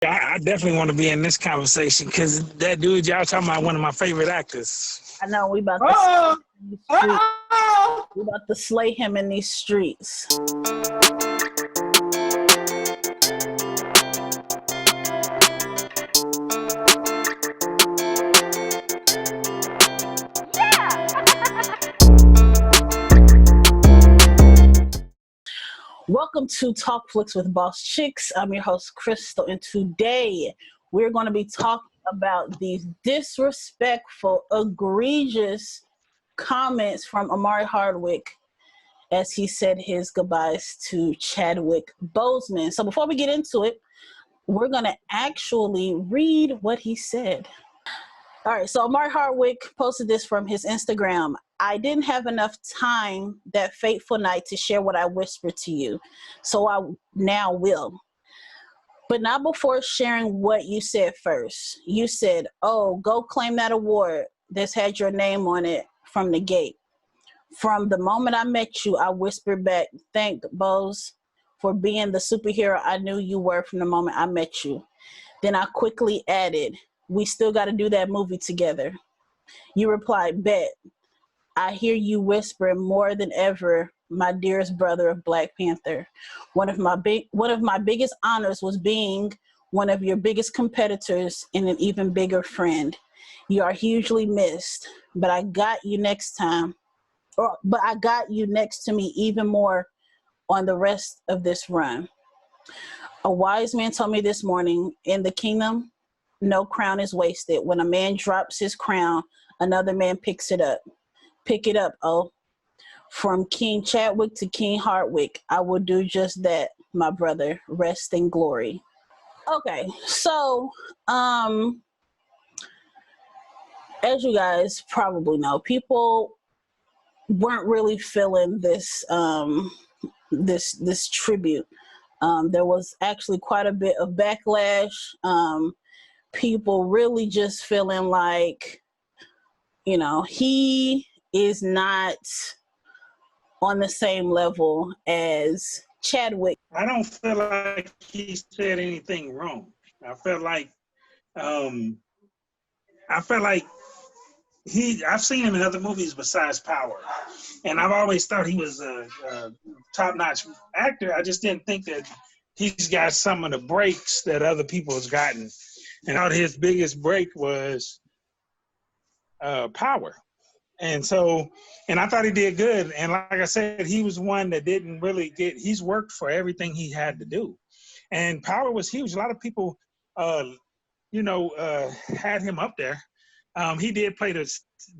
I definitely want to be in this conversation because that dude y'all talking about one of my favorite actors. I know we about to slay him in these streets. Welcome to Talk Flicks with Boss Chicks. I'm your host, Crystal, and today we're going to be talking about these disrespectful, egregious comments from Omari Hardwick as he said his goodbyes to Chadwick Boseman. So before we get into it, we're going to actually read what he said. All right, so Omari Hardwick posted this from his Instagram. I didn't have enough time that fateful night to share what I whispered to you, so I now will. But not before sharing what you said first. You said, oh, go claim that award that's had your name on it from the gate. From the moment I met you, I whispered back, thank Bose for being the superhero I knew you were from the moment I met you. Then I quickly added, we still got to do that movie together. You replied, bet. I hear you whispering more than ever, my dearest brother of Black Panther. One of my biggest honors was being one of your biggest competitors and an even bigger friend. You are hugely missed, but I got you next to me even more on the rest of this run. A wise man told me this morning, in the kingdom, no crown is wasted. When a man drops his crown, another man picks it up. Pick it up, oh. From King Chadwick to King Hardwick, I will do just that, my brother. Rest in glory. Okay, so as you guys probably know, people weren't really feeling this this tribute. There was actually quite a bit of backlash. People really just feeling like, you know, he is not on the same level as Chadwick. I don't feel like he said anything wrong. I felt like I've seen him in other movies besides Power, and I've always thought he was a top-notch actor. I just didn't think that he's got some of the breaks that other people has gotten. And I thought his biggest break was Power. And I thought he did good. And like I said, he was one that didn't really he's worked for everything he had to do. And Power was huge. A lot of people, had him up there. He did play the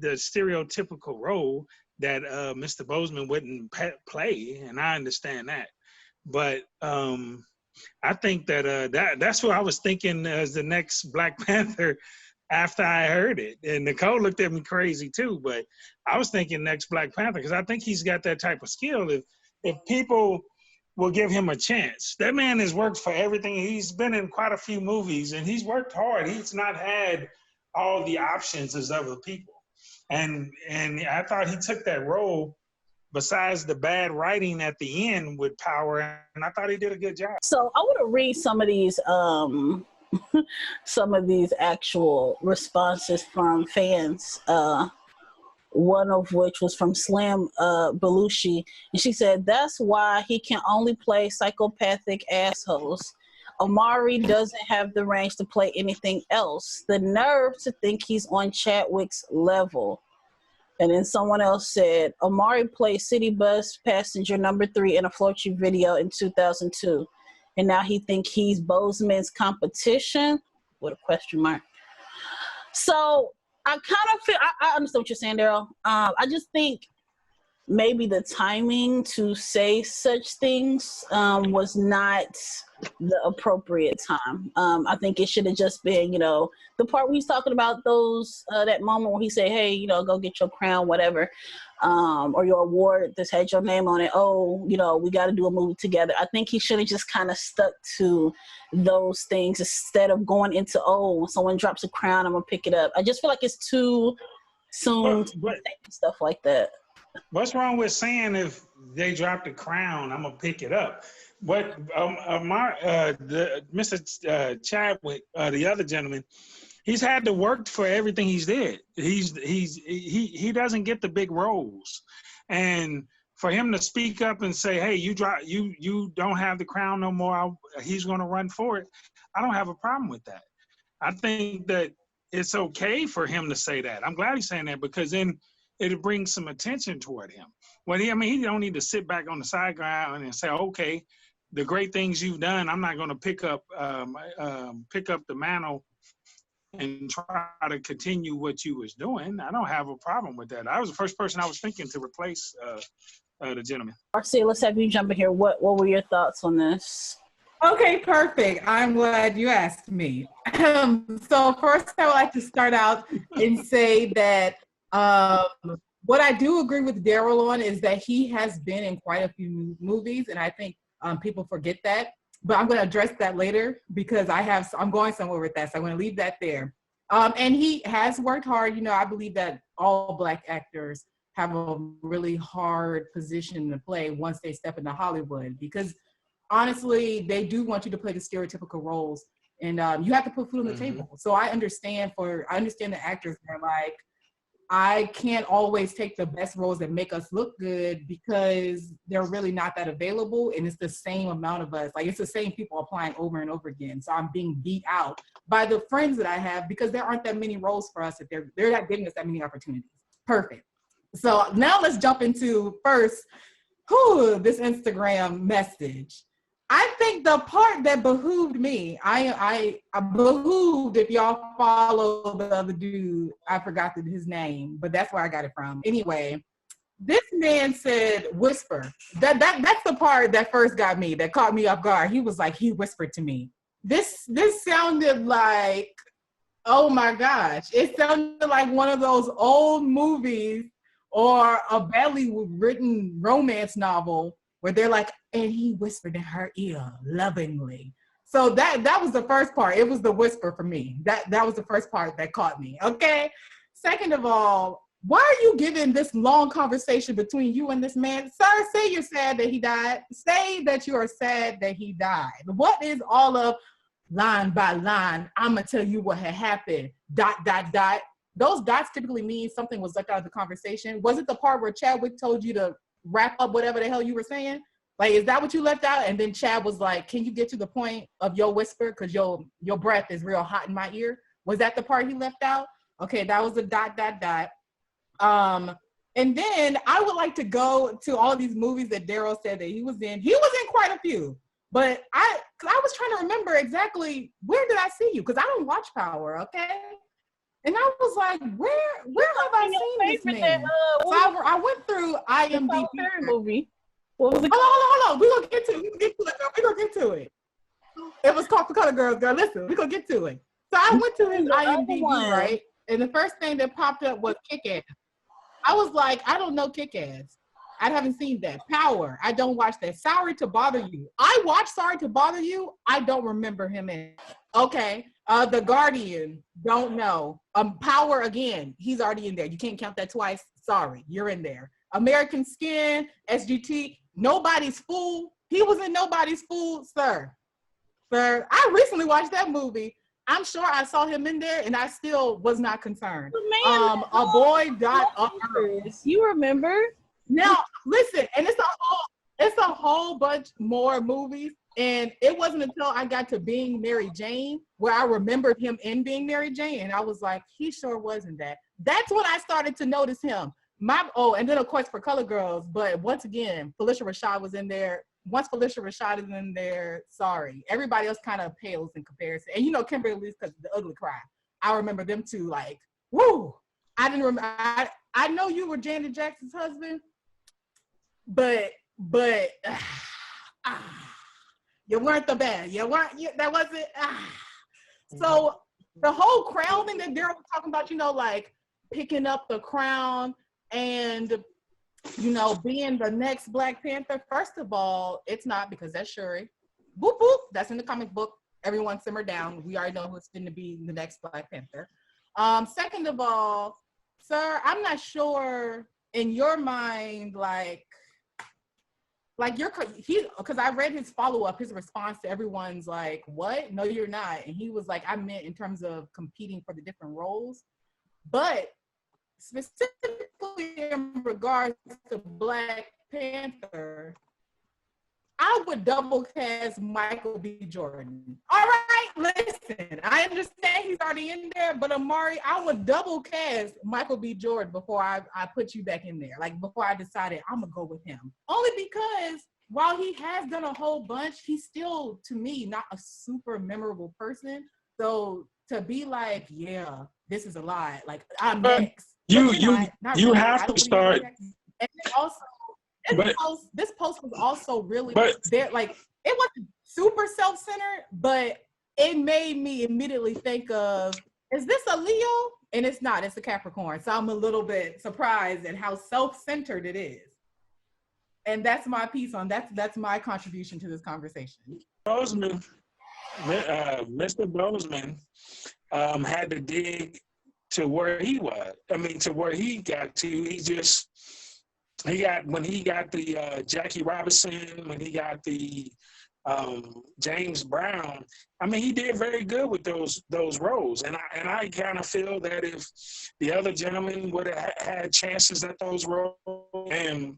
stereotypical role that Mr. Boseman wouldn't play, and I understand that. But I think that's what I was thinking as the next Black Panther after I heard it. And Nicole looked at me crazy too, but I was thinking next Black Panther because I think he's got that type of skill. If people will give him a chance. That man has worked for everything. He's been in quite a few movies and he's worked hard. He's not had all the options as other people. And I thought he took that role besides the bad writing at the end with Power, and I thought he did a good job. So I want to read some of these actual responses from fans, one of which was from Slam Belushi, and she said, that's why he can only play psychopathic assholes. Omari doesn't have the range to play anything else. The nerve to think he's on Chadwick's level. And then someone else said, Omari played City Bus Passenger number 3 in a Floaty video in 2002. And now he think he's Boseman's competition? With a question mark. So I kind of feel, I understand what you're saying, Daryl. I just think maybe the timing to say such things was not the appropriate time. I think it should have just been, the part where he's talking about that moment where he said, hey, go get your crown, whatever, or your award that's had your name on it. Oh, we got to do a movie together. I think he should have just kind of stuck to those things instead of going into, when someone drops a crown, I'm going to pick it up. I just feel like it's too soon to say stuff like that. What's wrong with saying if they drop the crown, I'm gonna pick it up? But Mr. Chadwick, the other gentleman, he's had to work for everything he's did. He doesn't get the big roles, and for him to speak up and say, "Hey, you don't have the crown no more," he's going to run for it. I don't have a problem with that. I think that it's okay for him to say that. I'm glad he's saying that because then it'll bring some attention toward him. He don't need to sit back on the sideline and say, "Okay, the great things you've done, I'm not going to pick up the mantle and try to continue what you was doing." I don't have a problem with that. I was the first person I was thinking to replace the gentleman. Marcia, let's have you jump in here. What were your thoughts on this? Okay, perfect. I'm glad you asked me. So first, I would like to start out and say that what I do agree with Daryl on is that he has been in quite a few movies, and I think people forget that. But I'm going to address that later because I'm going somewhere with that, so I'm going to leave that there. And he has worked hard. You know, I believe that all Black actors have a really hard position to play once they step into Hollywood because honestly, they do want you to play the stereotypical roles, and you have to put food on the table. So I understand the actors that are like, I can't always take the best roles that make us look good because they're really not that available, and it's the same amount of us. Like it's the same people applying over and over again. So I'm being beat out by the friends that I have because there aren't that many roles for us that they're not giving us that many opportunities. Perfect. So now let's jump into first, this Instagram message. I think the part that behooved me, I behooved, if y'all follow the other dude, I forgot his name, but that's where I got it from. Anyway, this man said whisper. That's the part that first got me, that caught me off guard. He was like, he whispered to me. This sounded like, oh my gosh, it sounded like one of those old movies or a badly written romance novel where they're like, and he whispered in her ear lovingly. So that was the first part. It was the whisper for me. That was the first part that caught me. Okay. Second of all, why are you giving this long conversation between you and this man? Sir, say you're sad that he died. Say that you are sad that he died. What is all of line by line? I'm going to tell you what had happened. ... Those dots typically mean something was left out of the conversation. Was it the part where Chadwick told you to wrap up whatever the hell you were saying? Like, is that what you left out? And then Chad was like, can you get to the point of your whisper? Because your breath is real hot in my ear. Was that the part he left out? Okay, that was the ... And then I would like to go to all these movies that Daryl said that he was in. He was in quite a few. But I was trying to remember exactly where did I see you? Because I don't watch Power, okay? And I was like, where have I seen this man? So I went through IMDb. Movie. What was it? Hold on. We're going to get to it. We're going to get to it. It was called The Color Girls, girl. Listen, we're going to get to it. So I went to his IMDb, right? And the first thing that popped up was Kick-Ass. I was like, I don't know Kick-Ass. I haven't seen that. Power. I don't watch that. Sorry to Bother You. I watched Sorry to Bother You. I don't remember him in. Okay. The Guardian. Don't know. Power again. He's already in there. You can't count that twice. Sorry. You're in there. American Skin. SGT. Nobody's Fool. He was in Nobody's Fool. Sir. I recently watched that movie. I'm sure I saw him in there and I still was not concerned. Man, A Boy Got You remember? Now, listen, and it's a whole bunch more movies. And it wasn't until I got to Being Mary Jane where I remembered him in Being Mary Jane. And I was like, he sure wasn't that. That's when I started to notice him. And then of course for Color Girls, but once again, Felicia Rashad was in there. Once Felicia Rashad is in there, sorry. Everybody else kind of pales in comparison. And you know, Kimberly Lee's because The Ugly Cry. I remember them two like, woo. I didn't remember. I know you were Janet Jackson's husband, but you weren't the best. That wasn't. So the whole crown thing that Daryl was talking about, you know, like picking up the crown and, you know, being the next Black Panther. First of all, it's not, because that's Shuri. Boop, boop. That's in the comic book. Everyone simmer down. We already know who's going to be the next Black Panther. Second of all, sir, I'm not sure in your mind, like because I read his follow-up, his response to everyone's like, what? No, you're not. And he was like, I meant in terms of competing for the different roles. But specifically in regards to Black Panther, I would double cast Michael B. Jordan. All right, listen, I understand he's already in there, but Omari, I would double cast Michael B. Jordan before I put you back in there. Like before I decided I'm gonna go with him. Only because while he has done a whole bunch, he's still, to me, not a super memorable person. So to be like, yeah, this is a lie. Like I'm next. You really. have to start. And then also, this post was also really there. Like it wasn't super self-centered, but it made me immediately think of, is this a Leo? And it's not. It's a Capricorn. So I'm a little bit surprised at how self-centered it is. And that's my piece on that's my contribution to this conversation. Boseman, Mr. Boseman, had to dig to where he was. I mean, to where he got to. When he got the Jackie Robinson, when he got the James Brown, I mean, he did very good with those roles. And I kind of feel that if the other gentlemen would have had chances at those roles, and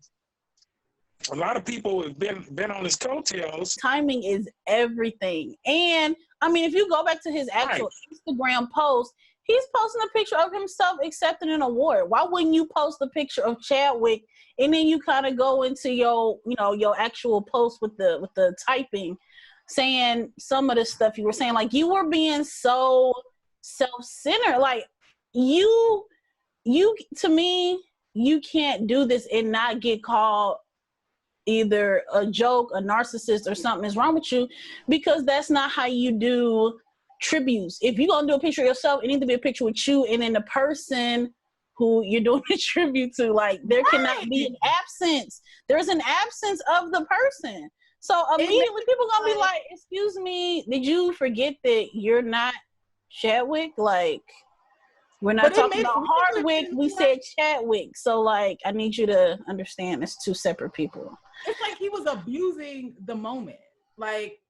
a lot of people have been on his coattails. Timing is everything. And I mean, if you go back to his actual Instagram post, he's posting a picture of himself accepting an award. Why wouldn't you post a picture of Chadwick and then you kind of go into your actual post with the typing, saying some of the stuff you were saying? Like, you were being so self-centered. Like, you to me, you can't do this and not get called either a joke, a narcissist, or something is wrong with you, because that's not how you do tributes. If you're gonna do a picture of yourself, it needs to be a picture with you and then the person who you're doing a tribute to. Like, there cannot be an absence. There's an absence of the person. So immediately people gonna be like, excuse me, did you forget that you're not Chadwick? Like, we're not talking about Hardwick, we said Chadwick. So like, I need you to understand it's two separate people. It's like he was abusing the moment. Like,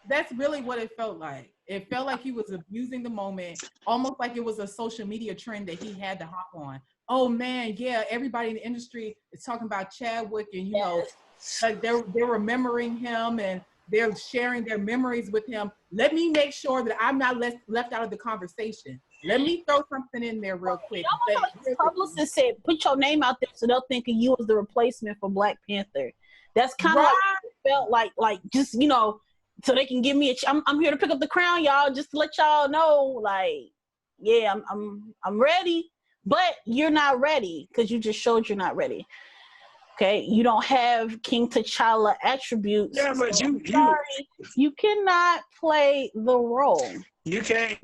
that's really what it felt like. It felt like he was abusing the moment, almost like it was a social media trend that he had to hop on. Oh man, yeah, everybody in the industry is talking about Chadwick, and like they're remembering him and they're sharing their memories with him. Let me make sure that I'm not left out of the conversation. Let me throw something in there real quick. The publicist said, put your name out there so they'll think of you as the replacement for Black Panther. That's kind of like it felt like just, so they can give me I'm here to pick up the crown, y'all, just to let y'all know, like, yeah, I'm ready, but you're not ready because you just showed you're not ready. Okay, you don't have King T'Challa attributes. Yeah, but you cannot play the role. You can't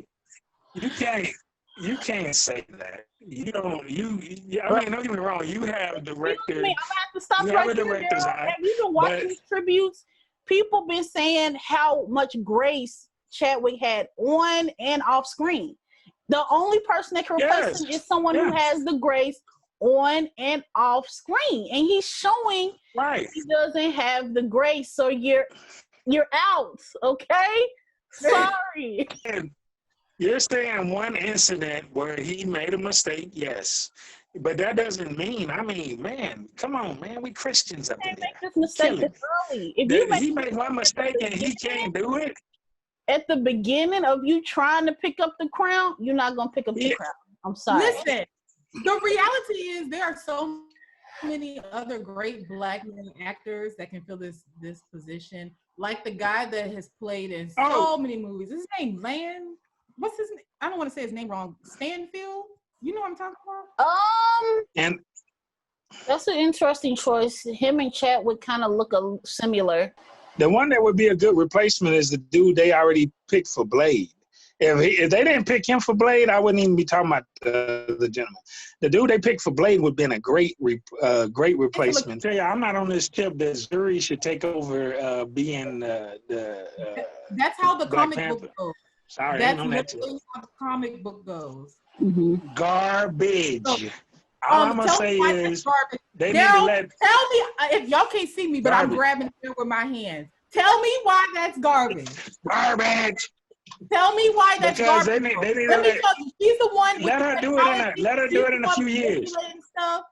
say that. You don't. I mean, don't get me wrong. You have directors. I'm gonna have to stop right there. Have you been watching these tributes? People been saying how much grace Chadwick had on and off screen. The only person that can replace him is someone who has the grace on and off screen, and he's showing he doesn't have the grace. So you're out. Okay, sorry. You're saying one incident where he made a mistake, yes. But that doesn't mean, man, come on, man. We Christians up there. Make this mistake this early. He made one mistake and he can't do it. At the beginning of you trying to pick up the crown, you're not going to pick up the crown. I'm sorry. Listen, the reality is there are so many other great Black men actors that can fill this position. Like the guy that has played in so many movies. His name, what's his name? I don't want to say his name wrong. Stanfield? You know what I'm talking about? And that's an interesting choice. Him and Chadwick kind of look similar. The one that would be a good replacement is the dude they already picked for Blade. If they didn't pick him for Blade, I wouldn't even be talking about the gentleman. The dude they picked for Blade would have been a great replacement. Tell you, I'm not on this tip that Zuri should take over being That's how the Black comic Panther. book goes. Sorry, That's I ain't on that literally how the comic book goes. Mm-hmm. Garbage. All I'm gonna Tell say me why is that's garbage. they need to Daryl, let. tell me if y'all can't see me, but I'm Garbage. grabbing it with my hands. Tell me why that's garbage. Garbage. Tell me why that's Because garbage. they need to Let me tell you, she's the one with let her do it in a let her do it in a few years. Stuff.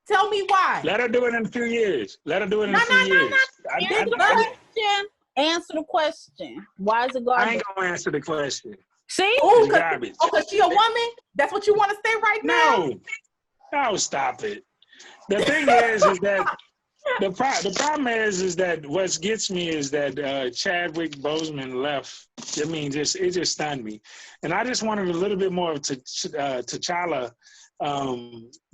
Tell me why. Let her do it in a few years. Let her do it in a few years. Answer the question. Why is it garbage? I ain't gonna answer the question. See? It's garbage. Because she a woman? That's what you want to say right now? No, stop it. The thing is that the problem is that what gets me is that Chadwick Boseman left. I mean, it just stunned me, and I just wanted a little bit more of T'Challa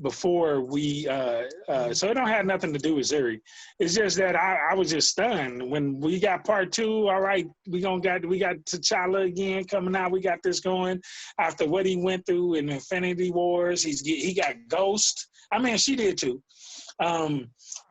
before we. So it don't have nothing to do with Zuri. It's just that I was just stunned when we got part 2. All right, we got T'Challa again coming out. We got this going after what he went through in Infinity Wars. He got Ghost. I mean, she did too.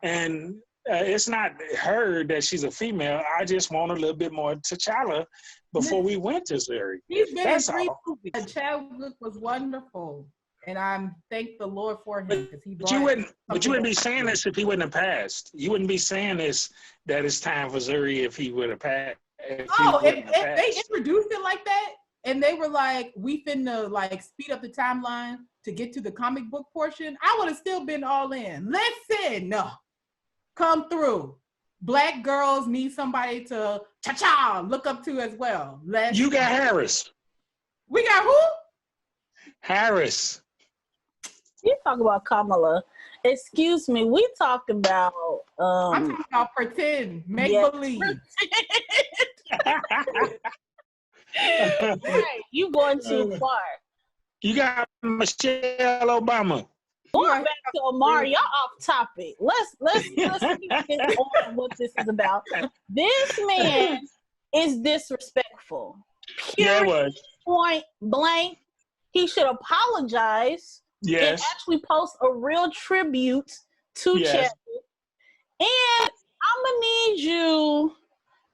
And it's not her that she's a female. I just want a little bit more T'Challa before we went to Zuri. He's been in 3 movies. Chadwick was wonderful, and I'm thank the Lord for him because he. But you wouldn't be saying this if he wouldn't have passed. You wouldn't be saying this that it's time for Zuri if he would have passed. If they introduced it like that, and they were like, "We finna like speed up the timeline to get to the comic book portion," I would have still been all in. Listen, no. Come through. Black girls need somebody to look up to as well. You got Harris. We got who? Harris. You talk about Kamala. Excuse me. We talk about. I'm talking about pretend, make believe. Right, you going too far. You got Michelle Obama. Going back to Omari, y'all off topic. Let's keep this on what this is about. This man is disrespectful. Period. Point blank. He should apologize. Yes. And actually post a real tribute to Chadwick. And I'm gonna need you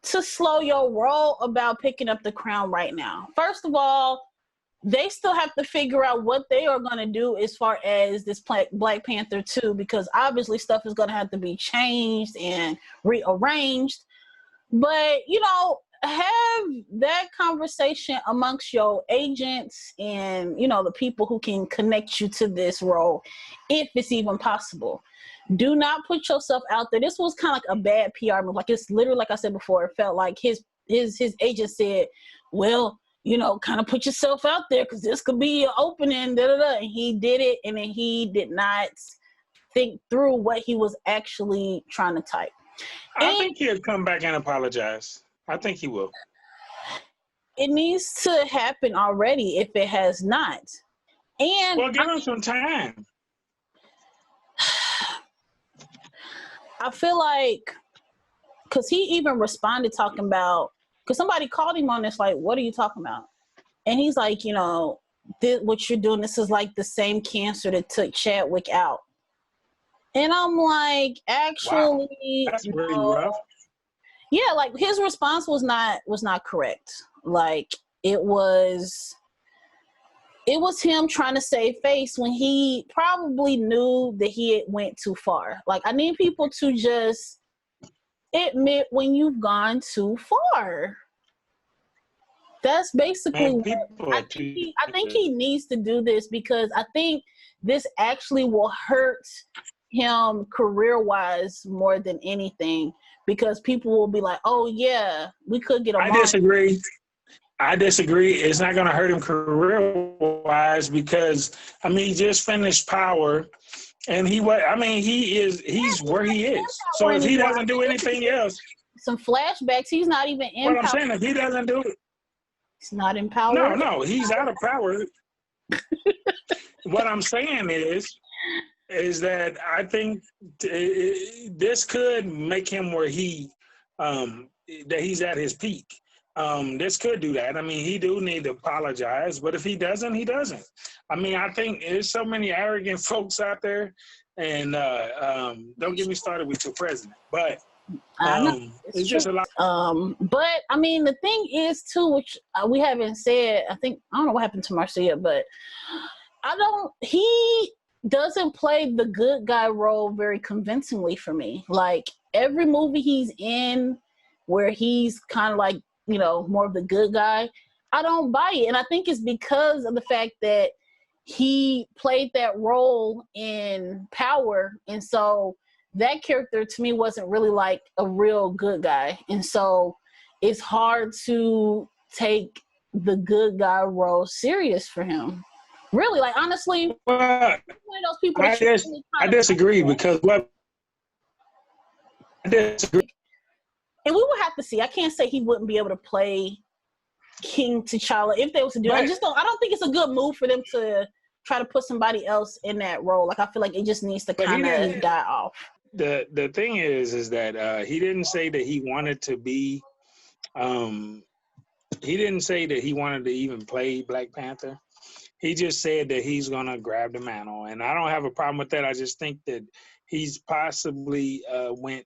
to slow your roll about picking up the crown right now. First of all, they still have to figure out what they are going to do as far as this Black Panther 2, because obviously stuff is going to have to be changed and rearranged. But, have that conversation amongst your agents and, the people who can connect you to this role, if it's even possible. Do not put yourself out there. This was kind of like a bad PR move. Like, it's literally, like I said before, it felt like his agent said, well, kind of put yourself out there because this could be an opening, and he did it, and then he did not think through what he was actually trying to type. I think he'll come back and apologize. I think he will. It needs to happen already if it has not. And well, give him some time. I feel like, because he even responded talking about, because somebody called him on this, like, what are you talking about? And he's like, what you're doing, this is like the same cancer that took Chadwick out. And I'm like, actually, wow. That's really rough. Yeah, like his response was not correct. Like it was him trying to save face when he probably knew that he had went too far. Like, I need people to just admit when you've gone too far. That's basically what I think he needs to do this, because I think this actually will hurt him career-wise more than anything, because people will be like, oh yeah, we could get Omari. I disagree. It's not going to hurt him career-wise because, he just finished Power, and he's where he is. So if he doesn't do anything else. Some flashbacks, he's not even in Power. What I'm saying, if he doesn't do it. He's not in Power. No, he's out of Power. What I'm saying is that I think this could make him where that he's at his peak. This could do that. He do need to apologize, but if he doesn't, he doesn't. I think there's so many arrogant folks out there, and don't get me started with your president, but it's just a lot. But the thing is too, which we haven't said, I don't know what happened to Marcia, but doesn't play the good guy role very convincingly for me. Like every movie he's in where he's kind of like, you know, more of the good guy, I don't buy it. And I think it's because of the fact that he played that role in Power. And so that character to me wasn't really like a real good guy. And so it's hard to take the good guy role serious for him. Really, like honestly, Well, one of those people that I disagree because what I disagree. And we would have to see. I can't say he wouldn't be able to play King T'Challa if they was to do it. I don't think it's a good move for them to try to put somebody else in that role. Like I feel like it just needs to kind of die off. The thing is that he didn't say that he wanted to be he didn't say that he wanted to even play Black Panther. He just said that he's going to grab the mantle. And I don't have a problem with that. I just think that he's possibly went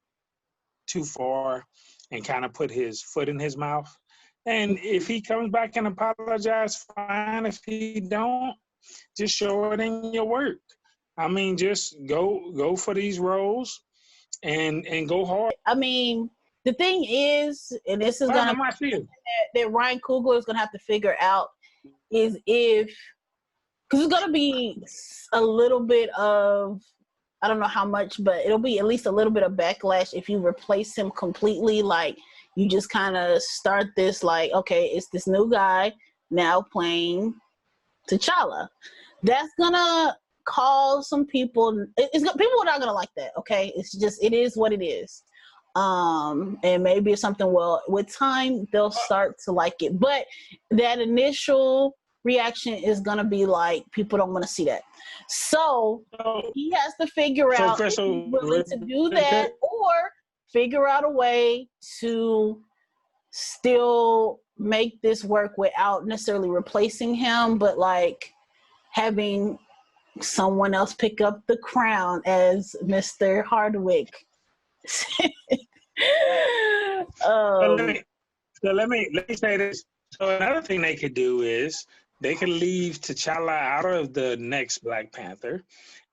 too far and kind of put his foot in his mouth. And if he comes back and apologize, fine. If he don't, just show it in your work. I mean, just go for these roles and go hard. I mean, the thing is, and this is going to that Ryan Coogler is going to have to figure out is if, because it's going to be a little bit of, I don't know how much, but it'll be at least a little bit of backlash if you replace him completely. Like you just kind of start this like, okay, it's this new guy now playing T'Challa. That's going to cause some people, people are not going to like that. Okay. It's just, it is what it is. And maybe it's something, well, with time, they'll start to like it. But that initial reaction is going to be like, people don't want to see that. So he has to figure out if he's willing to do that or figure out a way to still make this work without necessarily replacing him, but like having someone else pick up the crown as Mr. Hardwick. So let me say this. So another thing they could do is they could leave T'Challa out of the next Black Panther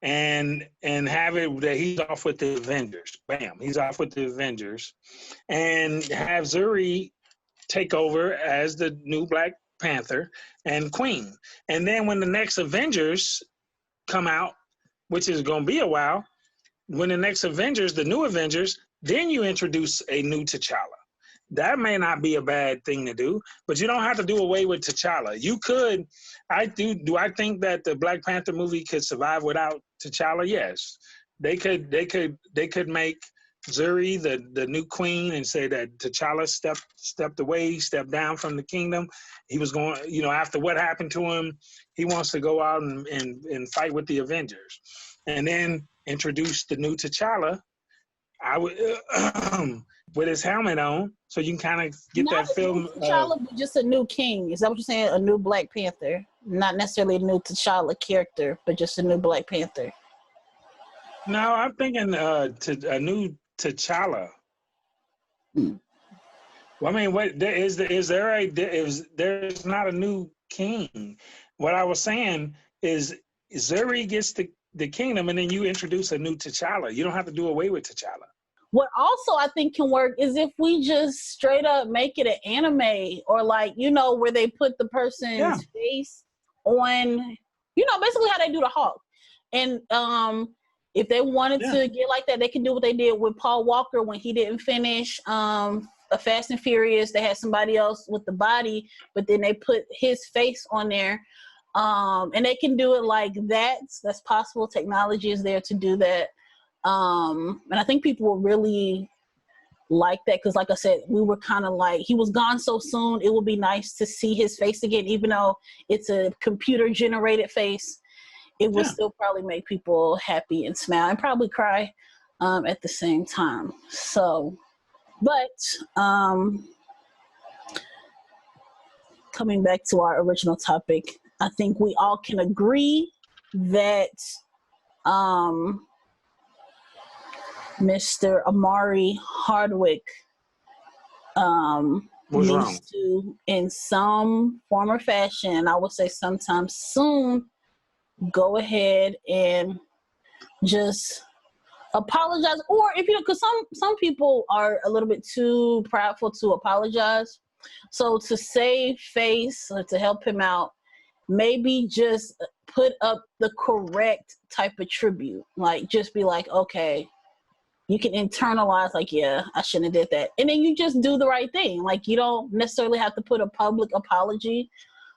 and have it that he's off with the Avengers. Bam, he's off with the Avengers. And have Zuri take over as the new Black Panther and Queen. And then when the next Avengers come out, which is going to be a while, when the next Avengers, the new Avengers, then you introduce a new T'Challa. That may not be a bad thing to do, but you don't have to do away with T'Challa. You could, do I think that the Black Panther movie could survive without T'Challa? Yes. They could make Zuri the new queen and say that T'Challa stepped away, stepped down from the kingdom. He was going, after what happened to him, he wants to go out and fight with the Avengers. And then introduce the new T'Challa. I would with his helmet on, so you can kind of get not that film. T'Challa, but just a new king. Is that what you're saying? A new Black Panther, not necessarily a new T'Challa character, but just a new Black Panther. No, I'm thinking a new T'Challa. Well, I mean, there's not a new king. What I was saying is Zuri gets the kingdom, and then you introduce a new T'Challa. You don't have to do away with T'Challa. What also I think can work is if we just straight up make it an anime or like, where they put the person's face on, basically how they do the Hulk. And if they wanted to get like that, they can do what they did with Paul Walker when he didn't finish a Fast and Furious. They had somebody else with the body, but then they put his face on there. And they can do it like that. That's possible. Technology is there to do that. And I think people will really like that because, like I said, we were kind of like, he was gone so soon. It would be nice to see his face again, even though it's a computer-generated face. It will still probably make people happy and smile and probably cry at the same time. So, but coming back to our original topic, I think we all can agree that Mr. Omari Hardwick needs to, in some form or fashion, I would say sometime soon, go ahead and just apologize. Or if you know, because some people are a little bit too prideful to apologize. So to save face or to help him out, maybe just put up the correct type of tribute. Like, just be like, okay, you can internalize, like, yeah, I shouldn't have did that. And then you just do the right thing. Like, you don't necessarily have to put a public apology,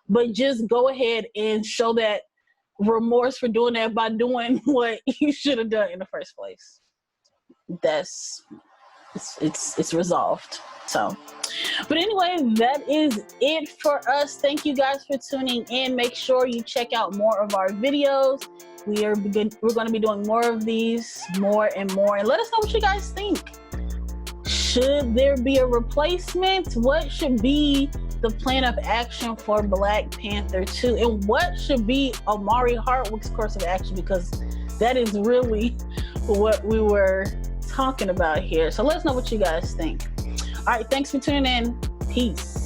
but just go ahead and show that remorse for doing that by doing what you should have done in the first place. It's resolved. So, but anyway, that is it for us. Thank you guys for tuning in. Make sure you check out more of our videos. We're going to be doing more of these, more and more. And let us know what you guys think. Should there be a replacement? What should be the plan of action for Black Panther 2? And what should be Omari Hardwick's course of action? Because that is really what we were talking about here. So let us know what you guys think. All right, thanks for tuning in. Peace.